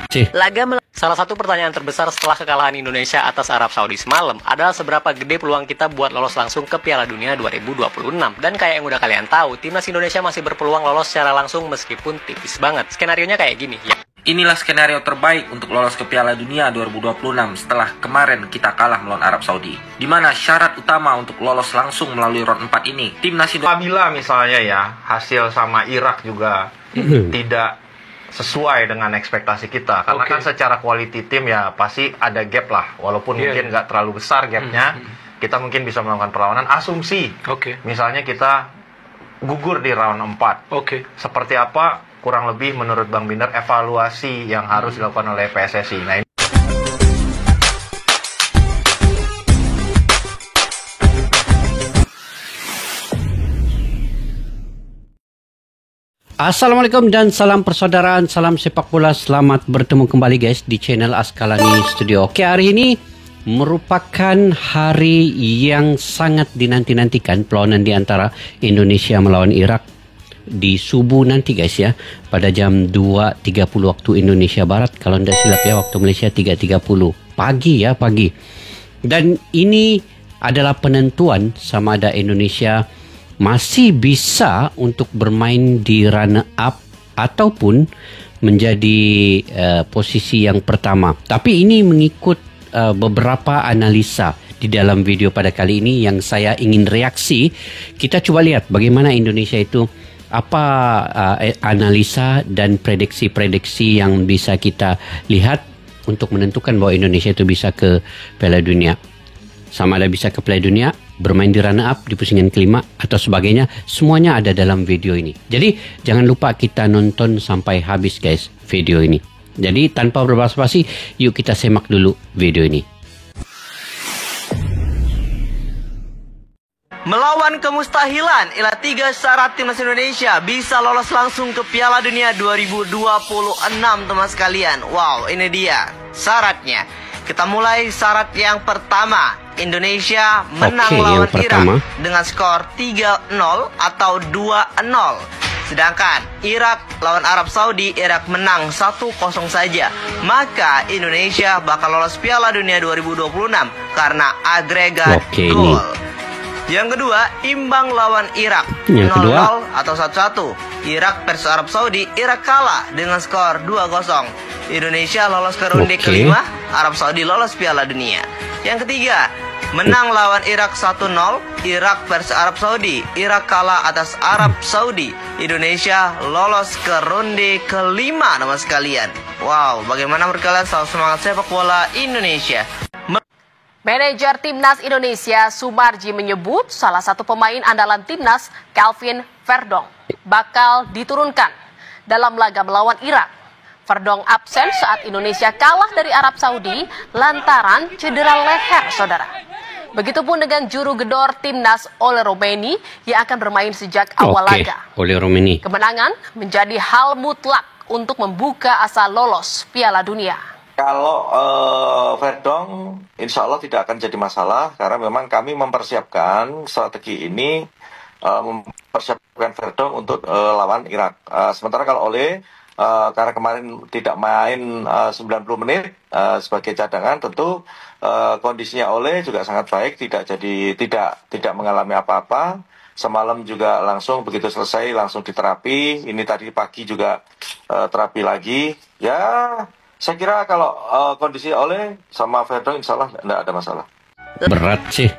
sih. Salah satu pertanyaan terbesar setelah kekalahan Indonesia atas Arab Saudi semalam adalah seberapa gede peluang kita buat lolos langsung ke Piala Dunia 2026. Dan kayak yang udah kalian tahu, timnas Indonesia masih berpeluang lolos secara langsung meskipun tipis banget. Skenarionya kayak gini ya. Inilah skenario terbaik untuk lolos ke Piala Dunia 2026 setelah kemarin kita kalah melawan Arab Saudi. Di mana syarat utama untuk lolos langsung melalui round 4 ini, timnas Indonesia. Apabila misalnya ya hasil sama Irak juga tidak sesuai dengan ekspektasi kita, karena kan secara quality tim ya pasti ada gap lah, walaupun mungkin nggak terlalu besar gapnya, kita mungkin bisa melakukan perlawanan. Asumsi, misalnya kita gugur di round 4, seperti apa kurang lebih menurut Bang Binder evaluasi yang harus dilakukan oleh PSSI. Nah, ini Assalamualaikum dan salam persaudaraan, salam sepak bola. Selamat bertemu kembali guys di channel Askalani Studio. Oke, hari ini merupakan hari yang sangat dinanti-nantikan, perlawanan di antara Indonesia melawan Irak di subuh nanti guys ya, pada jam 2.30 waktu Indonesia Barat, kalau tidak silap ya, waktu Malaysia 3.30 pagi ya, pagi. Dan ini adalah penentuan sama ada Indonesia masih bisa untuk bermain di runner up ataupun menjadi posisi yang pertama. Tapi ini mengikut beberapa analisa di dalam video pada kali ini yang saya ingin reaksi. Kita coba lihat bagaimana Indonesia itu, apa analisa dan prediksi-prediksi yang bisa kita lihat untuk menentukan bahwa Indonesia itu bisa ke Piala Dunia. Sama ada bisa ke Piala Dunia, bermain di runner up di pusingan kelima atau sebagainya, semuanya ada dalam video ini. Jadi jangan lupa kita nonton sampai habis guys video ini. Jadi tanpa berbasa-basi, yuk kita semak dulu video ini. Melawan kemustahilan, ialah 3 syarat timnas Indonesia bisa lolos langsung ke Piala Dunia 2026 teman sekalian. Wow, ini dia syaratnya. Kita mulai syarat yang pertama. Indonesia menang lawan Irak dengan skor 3-0 atau 2-0. Sedangkan Irak lawan Arab Saudi, Irak menang 1-0 saja. Maka Indonesia bakal lolos Piala Dunia 2026 karena agregat gol. Yang kedua, imbang lawan Irak 0-0 atau 1-1. Irak versus Arab Saudi, Irak kalah dengan skor 2-0. Indonesia lolos ke ronde kelima, Arab Saudi lolos Piala Dunia. Yang ketiga, menang lawan Irak 1-0, Irak versus Arab Saudi, Irak kalah atas Arab Saudi, Indonesia lolos ke ronde kelima nama sekalian. Wow, bagaimana menurut kalian? Salam semangat sepak bola Indonesia. Manajer Timnas Indonesia Sumarji menyebut salah satu pemain andalan Timnas, Calvin Verdong, bakal diturunkan dalam laga melawan Irak. Verdong absen saat Indonesia kalah dari Arab Saudi lantaran cedera leher, saudara. Begitupun dengan juru gedor Timnas Ole Romeni yang akan bermain sejak awal laga. Ole Romeni. Kemenangan menjadi hal mutlak untuk membuka asa lolos Piala Dunia. Kalau Verdong insya Allah tidak akan jadi masalah, karena memang kami mempersiapkan strategi ini, mempersiapkan Verdong untuk lawan Irak. Sementara kalau Ole, karena kemarin tidak main 90 menit sebagai cadangan, tentu kondisinya Ole juga sangat baik, tidak mengalami apa-apa. Semalam juga langsung begitu selesai langsung diterapi. Ini tadi pagi juga terapi lagi. Ya, saya kira kalau kondisi Ole sama Verdong insya Allah tidak ada masalah. Berat sih.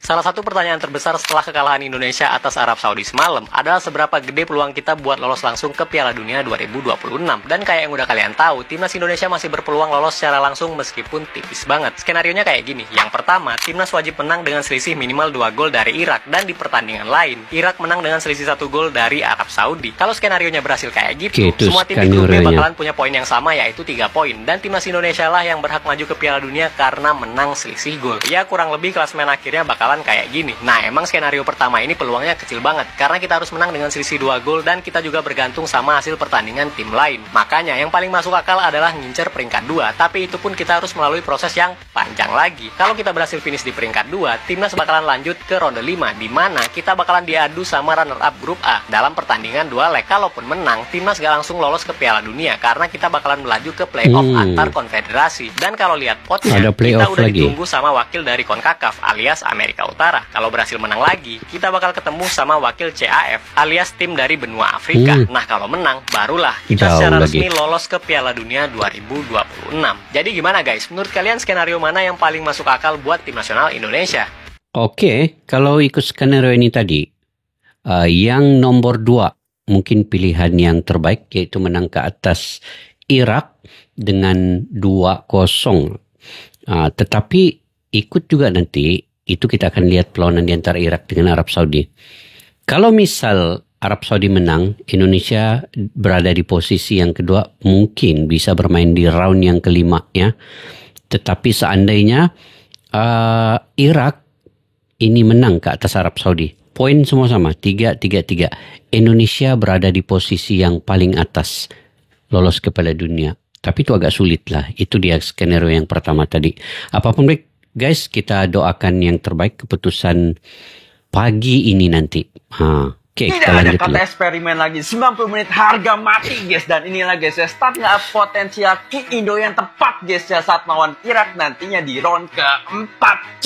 Salah satu pertanyaan terbesar setelah kekalahan Indonesia atas Arab Saudi semalam adalah seberapa gede peluang kita buat lolos langsung ke Piala Dunia 2026. Dan kayak yang udah kalian tahu, timnas Indonesia masih berpeluang lolos secara langsung meskipun tipis banget. Skenarionya kayak gini. Yang pertama, timnas wajib menang dengan selisih minimal 2 gol dari Irak. Dan di pertandingan lain, Irak menang dengan selisih 1 gol dari Arab Saudi. Kalau skenarionya berhasil kayak gitu, semua tim di grup B bakalan punya poin yang sama, yaitu 3 poin. Dan timnas Indonesia lah yang berhak maju ke Piala Dunia karena menang selisih gol. Ya, kurang lebih klasemen akhirnya bakalan misalkan kayak gini. Nah, emang skenario pertama ini peluangnya kecil banget karena kita harus menang dengan selisih 2 gol dan kita juga bergantung sama hasil pertandingan tim lain. Makanya yang paling masuk akal adalah ngincer peringkat 2, tapi itu pun kita harus melalui proses yang panjang lagi. Kalau kita berhasil finish di peringkat 2, timnas bakalan lanjut ke ronde 5 di mana kita bakalan diadu sama runner up grup A dalam pertandingan 2 leg. Kalaupun menang, timnas gak langsung lolos ke Piala Dunia karena kita bakalan melaju ke playoff antar konfederasi. Dan kalau lihat potnya, kita udah ditunggu sama wakil dari CONCACAF alias Amerika Utara. Kalau berhasil menang lagi, kita bakal ketemu sama wakil CAF alias tim dari benua Afrika. Nah, kalau menang, barulah kita secara resmi lolos ke Piala Dunia 2026. Jadi gimana guys? Menurut kalian skenario mana yang paling masuk akal buat tim nasional Indonesia? Oke, kalau ikut skenario ini tadi, yang nomor 2 mungkin pilihan yang terbaik, yaitu menang ke atas Irak dengan 2-0. Tetapi ikut juga nanti, itu kita akan lihat perlawanan di antara Irak dengan Arab Saudi. Kalau misal Arab Saudi menang, Indonesia berada di posisi yang kedua, mungkin bisa bermain di round yang kelima ya. Tetapi seandainya Irak ini menang ke atas Arab Saudi, poin semua sama, 3-3-3. Indonesia berada di posisi yang paling atas, lolos ke Piala Dunia. Tapi itu agak sulit lah. Itu dia skenario yang pertama tadi. Apapun baik, guys, kita doakan yang terbaik keputusan pagi ini nanti. Oke, tidak kita ada lanjut kata dulu. eksperimen lagi. 90 menit harga mati guys. Dan inilah guys ya, starting up potensial kick Indo yang tepat guys ya, saat melawan Irak nantinya di round keempat.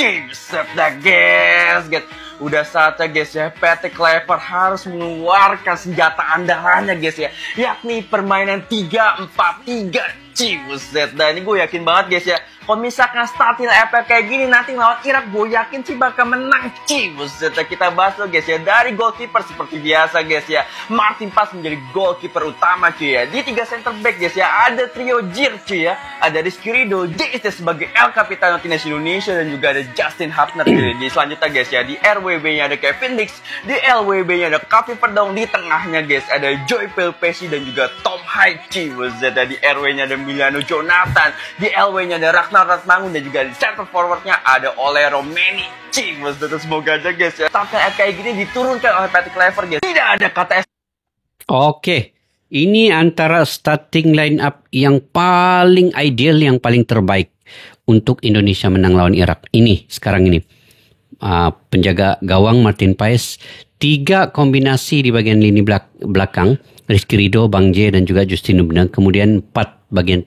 Dah guys. Udah saatnya guys ya, PT Clever harus mengeluarkan senjata andalannya guys ya, yakni permainan 3-4-3. Buset, dan ini gue yakin banget guys ya, kalau misalkan starting FF kayak gini nanti lawan Irak, gue yakin sih bakal menang. Buset, kita bahas loh guys ya, dari goalkeeper seperti biasa guys ya, Martin Paes menjadi goalkeeper utama cuy ya. Di 3 center back guys ya, ada trio Jir cuy ya, ada Rizky Ridho, JST sebagai El Capitano Timnas Indonesia, dan juga ada Justin Hafner cuy. Di selanjutnya guys ya, di RWB-nya ada Kevin Dix, di LWB-nya ada Calvin Verdong, di tengahnya guys ada Joy Pelpesi dan juga Tom Haichi. Buset, di RW-nya ada Milano Jonathan, di LW-nya ada Ragnar Ratmangun, dan juga di center forward-nya ada Ole Romeni. Semoga aja guys ya, starter kayak gini diturunkan oleh Patrick Clever guys. Tidak ada kata Oke, ini antara starting line up yang paling ideal, yang paling terbaik untuk Indonesia menang lawan Irak. Ini, sekarang ini. Penjaga gawang Martin Paes, 3 kombinasi di bagian lini belakang, Rizky Ridho, Bang J, dan juga Justin Nubna. Kemudian 4 bagian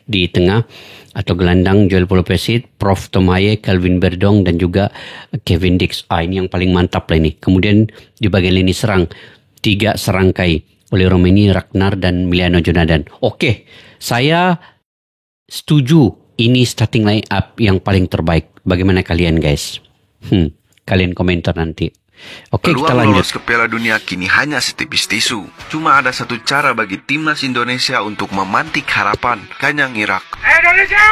di tengah atau gelandang, Joel Polopesit, Prof Tomaye, Calvin Verdong, dan juga Kevin Dix. Ini yang paling mantap lah ini. Kemudian di bagian lini serang, 3 serangkai, Ole Romeni, Ragnar, dan Milano Jonathan. Oke, saya setuju ini starting line up yang paling terbaik. Bagaimana kalian guys? Kalian komentar nanti. Oke, kita Peluang lanjut. lolos ke Piala Dunia kini hanya setipis tisu. Cuma ada satu cara bagi timnas Indonesia untuk memantik harapan, kanyang Irak. Indonesia!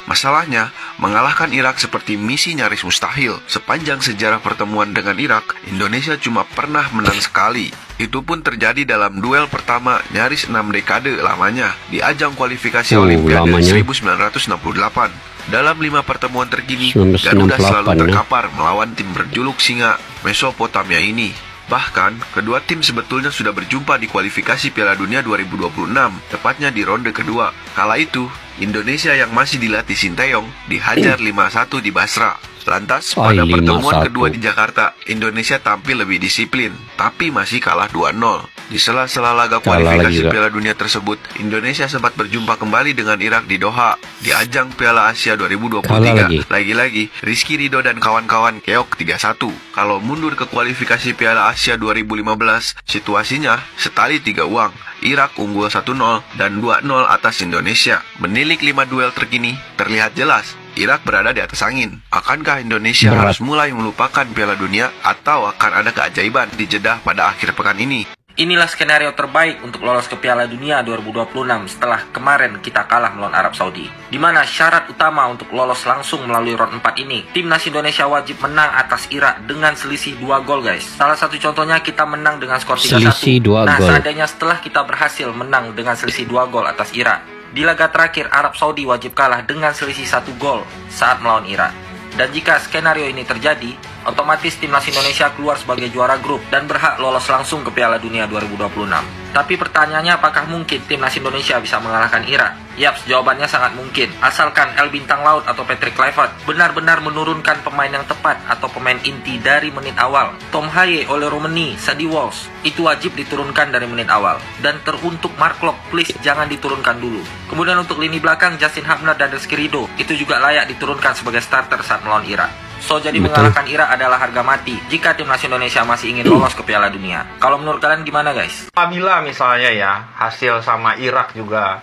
Masalahnya, mengalahkan Irak seperti misi nyaris mustahil. Sepanjang sejarah pertemuan dengan Irak, Indonesia cuma pernah menang sekali. Itu pun terjadi dalam duel pertama nyaris 6 dekade lamanya di ajang kualifikasi Olimpiade 1968. Dalam 5 pertemuan terkini, Garuda selalu terkapar melawan tim berjuluk Singa Mesopotamia ini. Bahkan, kedua tim sebetulnya sudah berjumpa di kualifikasi Piala Dunia 2026, tepatnya di ronde kedua. Kala itu, Indonesia yang masih dilatih Sinteyong dihajar 5-1 di Basra. Lantas, pada pertemuan kedua di Jakarta, Indonesia tampil lebih disiplin, tapi masih kalah 2-0. Di sela-sela laga kualifikasi Piala Dunia tersebut, Indonesia sempat berjumpa kembali dengan Irak di Doha, di ajang Piala Asia 2023. Lagi-lagi, Rizky Ridho dan kawan-kawan keok 3-1. Kalau mundur ke kualifikasi Piala Asia 2015, situasinya setali 3 uang. Irak unggul 1-0 dan 2-0 atas Indonesia. Menilik 5 duel terkini, terlihat jelas Irak berada di atas angin. Akankah Indonesia harus mulai melupakan Piala Dunia atau akan ada keajaiban di Jeddah pada akhir pekan ini? Inilah skenario terbaik untuk lolos ke Piala Dunia 2026 setelah kemarin kita kalah melawan Arab Saudi. Di mana syarat utama untuk lolos langsung melalui round 4 ini, timnas Indonesia wajib menang atas Irak dengan selisih 2 gol guys. Salah satu contohnya kita menang dengan skor 3-1. Nah, seandainya setelah kita berhasil menang dengan selisih 2 gol atas Irak, Di laga terakhir, Arab Saudi wajib kalah dengan selisih 1 gol saat melawan Irak. Dan jika skenario ini terjadi, otomatis timnas Indonesia keluar sebagai juara grup dan berhak lolos langsung ke Piala Dunia 2026. Tapi pertanyaannya, apakah mungkin timnas Indonesia bisa mengalahkan Irak? Yaps, jawabannya sangat mungkin. Asalkan El Bintang Laut atau Patrick Kluivert benar-benar menurunkan pemain yang tepat atau pemain inti dari menit awal. Tom Haye, Ole Romani, Sadie Walsh itu wajib diturunkan dari menit awal. Dan teruntuk Mark Locke, please jangan diturunkan dulu. Kemudian untuk lini belakang, Justin Hubner dan Rizky Ridho itu juga layak diturunkan sebagai starter saat melawan Irak. So, jadi mengalahkan Irak adalah harga mati jika timnas Indonesia masih ingin lolos ke Piala Dunia. Kalau menurut kalian gimana, guys? Apabila misalnya ya hasil sama Irak juga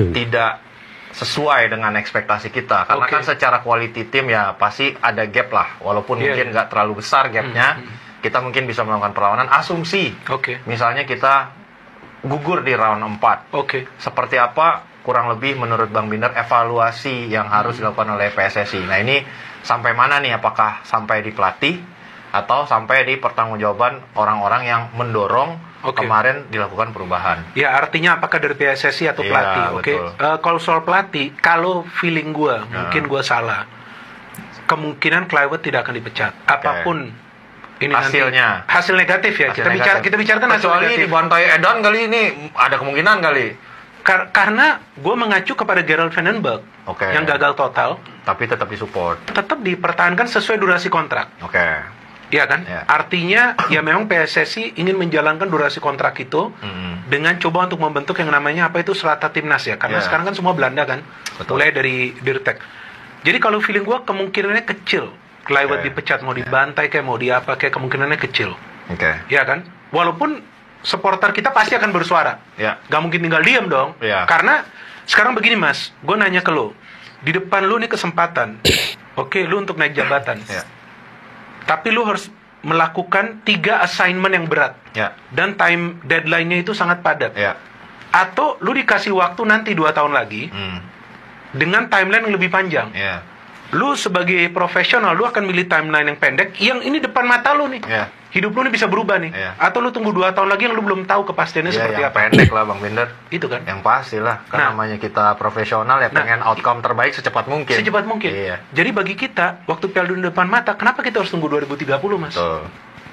tidak sesuai dengan ekspektasi kita, karena kan secara quality tim ya pasti ada gap lah, walaupun mungkin nggak terlalu besar gapnya, kita mungkin bisa melakukan perlawanan. Asumsi, misalnya kita gugur di round 4, seperti apa kurang lebih menurut Bang Binder evaluasi yang harus dilakukan oleh PSSI. Nah ini sampai mana nih, apakah sampai di pelatih atau sampai di pertanggungjawaban orang-orang yang mendorong kemarin dilakukan perubahan? Ya, artinya apakah dari PSSI atau pelatih? Kalau soal pelatih, kalau feeling gue, mungkin gue salah. Kemungkinan Kluivert tidak akan dipecat. Apapun ini hasilnya, nanti, hasil negatif ya. Kita bicarakan hasil negatif. Kecuali dibantai Edan kali ini ada kemungkinan kali. Karena gue mengacu kepada Gerald Vandenberg yang gagal total, tapi tetap disupport, tetap dipertahankan sesuai durasi kontrak. Iya kan? Artinya ya memang PSSI ingin menjalankan durasi kontrak itu dengan coba untuk membentuk yang namanya apa itu strata timnas ya. Karena sekarang kan semua Belanda kan, mulai dari Dirtek. Jadi kalau feeling gue kemungkinannya kecil. Kluivert dipecat, mau dibantai kayak mau diapa kayak, kemungkinannya kecil. Iya kan? Walaupun supporter kita pasti akan bersuara. Gak mungkin tinggal diam dong. Karena sekarang begini mas, gue nanya ke lo, di depan lo nih kesempatan, lu untuk naik jabatan. Tapi lu harus melakukan 3 assignment yang berat. Dan time deadline-nya itu sangat padat. Atau lu dikasih waktu nanti 2 tahun lagi dengan timeline yang lebih panjang. Lu sebagai profesional, lu akan milih timeline yang pendek, yang ini depan mata lu nih. Hidup lu nih bisa berubah nih. Atau lu tunggu 2 tahun lagi yang lu belum tahu kepastiannya seperti yang apa. Pendek lah Bang Binder. Itu kan. Yang pasti lah. Kan namanya kita profesional ya, pengen outcome terbaik secepat mungkin. Secepat mungkin. Jadi bagi kita, waktu Piala Dunia depan mata, kenapa kita harus tunggu 2030 mas?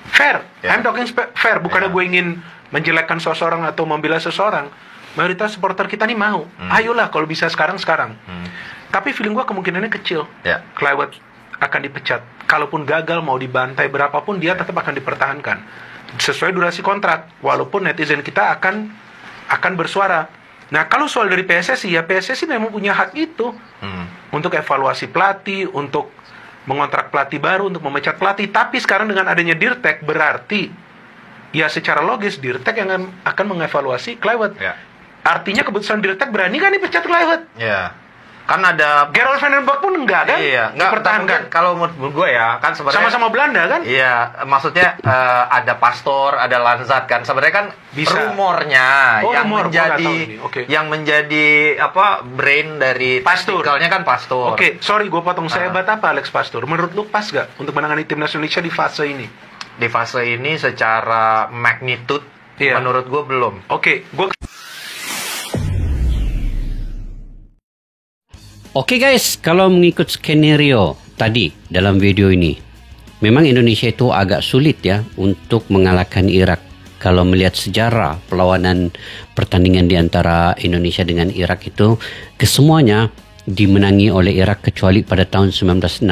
Fair. I'm talking fair. Bukannya gue ingin menjelekkan seseorang atau membela seseorang. Mayoritas supporter kita nih mau. Ayolah kalau bisa sekarang. Tapi feeling gue kemungkinannya kecil. Kluivert akan dipecat. Kalaupun gagal mau dibantai berapapun, dia tetap akan dipertahankan sesuai durasi kontrak. Walaupun netizen kita akan bersuara. Nah kalau soal dari PSSI, ya PSSI memang punya hak itu untuk evaluasi pelatih, untuk mengontrak pelatih baru, untuk memecat pelatih. Tapi sekarang dengan adanya Dirtek, berarti ya secara logis Dirtek yang akan mengevaluasi Kluivert. Artinya keputusan Dirtek berani kan dipecat Kluivert? Kan ada Gerald Vandenberg pun enggak kan? Dipertahankan. Kalau menurut gue ya, kan sebenarnya sama-sama Belanda kan? Iya, maksudnya ada Pastor, ada Lanzat kan. Sebenarnya kan rumornya yang menjadi apa brain dari tacticalnya kan Pastor. Sorry gue potong. Sehebat apa Alex Pastor? Menurut lu pas gak untuk menangani timnas Indonesia di fase ini? Di fase ini secara magnitude menurut gue belum. Oke guys, kalau mengikut skenario tadi dalam video ini, memang Indonesia itu agak sulit ya untuk mengalahkan Irak. Kalau melihat sejarah perlawanan pertandingan di antara Indonesia dengan Irak itu, kesemuanya dimenangi oleh Irak kecuali pada tahun 1968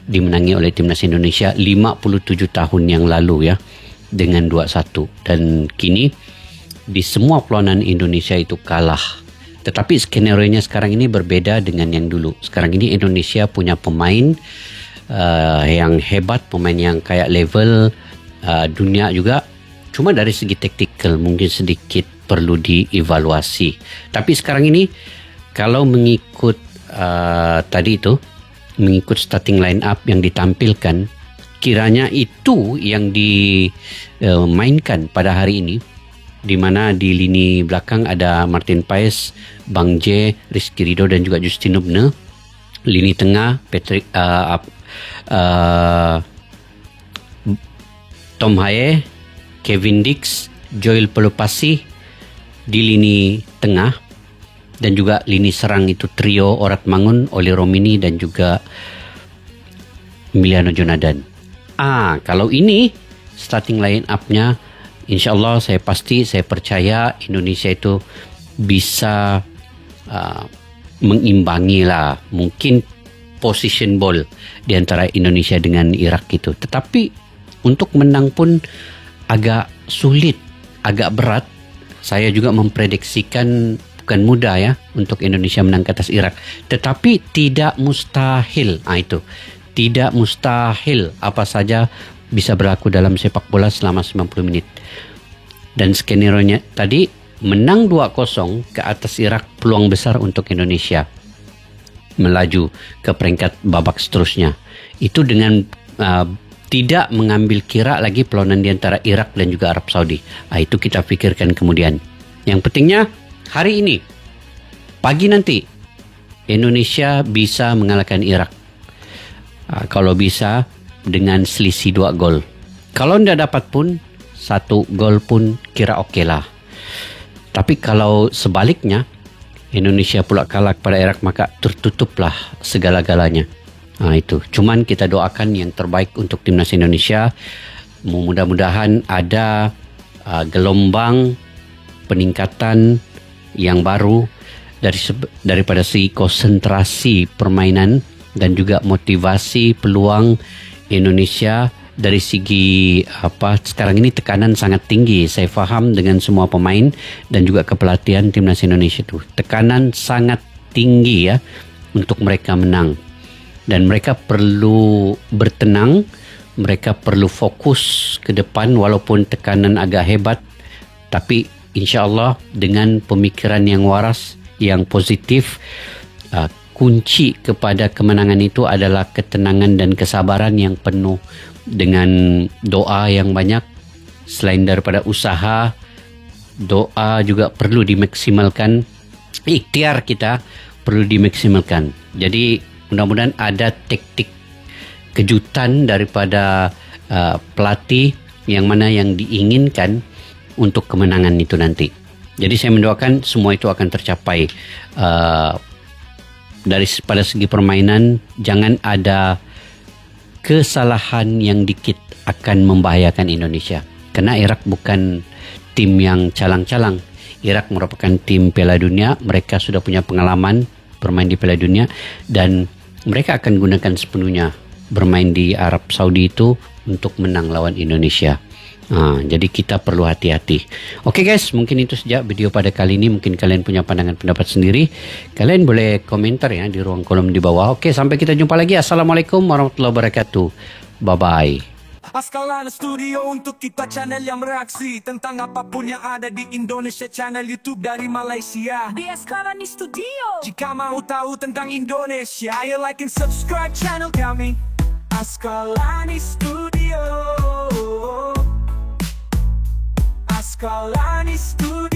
dimenangi oleh timnas Indonesia 57 tahun yang lalu ya, dengan 2-1. Dan kini di semua perlawanan Indonesia itu kalah. Tetapi skenario-nya sekarang ini berbeda dengan yang dulu. Sekarang ini Indonesia punya pemain yang hebat, pemain yang kayak level dunia juga. Cuma dari segi taktikal mungkin sedikit perlu dievaluasi. Tapi sekarang ini kalau mengikut tadi itu, mengikut starting line up yang ditampilkan, kiranya itu yang dimainkan pada hari ini. Di mana di lini belakang ada Martin Paes, Bang J, Rizky Ridho dan juga Justin Hubner. Lini tengah Patrick Tom Haye, Kevin Dix, Joel Pelupasi di lini tengah. Dan juga lini serang itu trio Orat Mangun, Oli Romini dan juga Emiliano Jonadan. Kalau ini starting line up-nya, insyaAllah saya percaya Indonesia itu bisa mengimbangi lah mungkin position ball di antara Indonesia dengan Irak itu. Tetapi untuk menang pun agak sulit, agak berat. Saya juga memprediksikan bukan mudah ya untuk Indonesia menang ke atas Irak. Tetapi tidak mustahil. Itu. Tidak mustahil apa saja bisa berlaku dalam sepak bola selama 90 menit. Dan skenario-nya tadi menang 2-0 ke atas Irak, peluang besar untuk Indonesia melaju ke peringkat babak seterusnya. Itu dengan tidak mengambil kira lagi perlawanan di antara Irak dan juga Arab Saudi. Itu kita pikirkan kemudian. Yang pentingnya hari ini, pagi nanti, Indonesia bisa mengalahkan Irak. Kalau bisa dengan selisih 2 gol. Kalau tidak dapat pun 1 gol pun kira oke lah. Tapi kalau sebaliknya Indonesia pula kalah kepada Irak, maka tertutuplah segala-galanya. Itu. Cuman kita doakan yang terbaik untuk timnas Indonesia. Mudah-mudahan ada gelombang peningkatan yang baru daripada segi konsentrasi permainan dan juga motivasi peluang Indonesia. Dari segi sekarang ini tekanan sangat tinggi. Saya faham dengan semua pemain dan juga kepelatihan timnas Indonesia itu. Tekanan sangat tinggi ya untuk mereka menang. Dan mereka perlu bertenang, mereka perlu fokus ke depan walaupun tekanan agak hebat. Tapi insya-Allah dengan pemikiran yang waras, yang positif, kunci kepada kemenangan itu adalah ketenangan dan kesabaran yang penuh dengan doa yang banyak. Selain daripada usaha, doa juga perlu dimaksimalkan. Ikhtiar kita perlu dimaksimalkan. Jadi mudah-mudahan ada taktik kejutan daripada pelatih yang mana yang diinginkan untuk kemenangan itu nanti. Jadi saya mendoakan semua itu akan tercapai. Pada segi permainan, jangan ada kesalahan yang dikit akan membahayakan Indonesia. Karena Irak bukan tim yang calang-calang. Irak merupakan tim Piala Dunia. Mereka sudah punya pengalaman bermain di Piala Dunia. Dan mereka akan gunakan sepenuhnya bermain di Arab Saudi itu untuk menang lawan Indonesia. Jadi kita perlu hati-hati. Oke guys, mungkin itu saja video pada kali ini. Mungkin kalian punya pandangan pendapat sendiri. Kalian boleh komentar ya di ruang kolom di bawah. Oke, sampai kita jumpa lagi. Assalamualaikum warahmatullahi wabarakatuh. Bye-bye. Askalana Studio untuk kita channel yang bereaksi tentang apapun yang ada di Indonesia, channel YouTube dari Malaysia di Askalani Studio. Jika mau tahu tentang Indonesia, ayo like and subscribe channel kami Askalani Studio. Askalani Studio.